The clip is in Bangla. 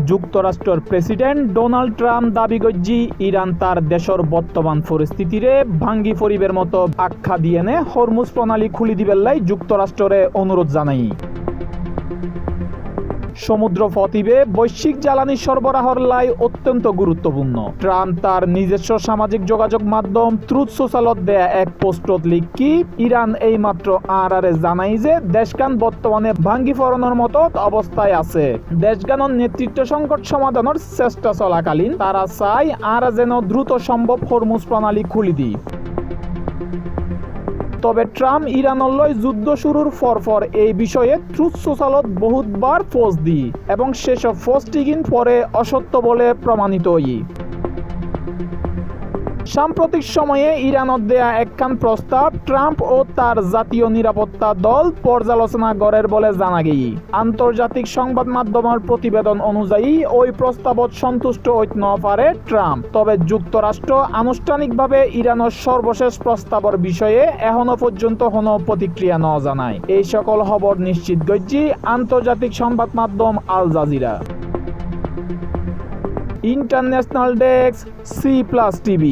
যুক্তরাষ্ট্রের প্রেসিডেন্ট ডোনাল্ড ট্রাম্প দাবি করছি ইরান তার দেশের বর্তমান পরিস্থিতিরে ভাঙ্গি পরিবের মতো আখ্যা দিয়ে হরমুজ প্রণালী খুলি দিবেন লাই যুক্তরাষ্ট্রে অনুরোধ জানাই। সমুদ্র পথিবে বৈশ্বিক জ্বালানি সরবরাহর লাই অত্যন্ত গুরুত্বপূর্ণ। ট্রাম্প তার নিজস্ব সামাজিক যোগাযোগ মাধ্যম ট্রুথ সোশ্যালত দেয়া এক পোস্টত লিখি ইরান এই মাত্র আরারে জানাই যে দেশগান বর্তমানে ভাঙ্গি ফরনের মতো অবস্থায় আছে। দেশগানের নেতৃত্ব সংকট সমাধানের চেষ্টা চলাকালীন তারা চায় আর যেন দ্রুত সম্ভব হরমুজ প্রণালী খুলি দিই। তবে ট্রাম্প ইরানলৈ যুদ্ধ শুরুর পর এই বিষয়ে ট্রুথ সোশ্যালত বহুতবার পোস্ট দিই এবং সেসব পোস্টিং পরে অসত্য বলে প্রমাণিত হই। সাম্প্রতিক সময়ে ইরানত দেয়া একখান প্রস্তাব ট্রাম্প ও তার জাতীয় নিরাপত্তা দল পর্যালোচনা করের বলে জানা গেই। আন্তর্জাতিক সংবাদ মাধ্যমের প্রতিবেদন অনুযায়ী ওই প্রস্তাবত সন্তুষ্ট হইতে না পারে ট্রাম্প। তবে যুক্তরাষ্ট্র আনুষ্ঠানিকভাবে ইরানের সর্বশেষ প্রস্তাবের বিষয়ে এখনো পর্যন্ত কোনো প্রতিক্রিয়া না জানায়। এই সকল খবর নিশ্চিত করছি আন্তর্জাতিক সংবাদ মাধ্যম Al Jazeera. International desk C+ TV।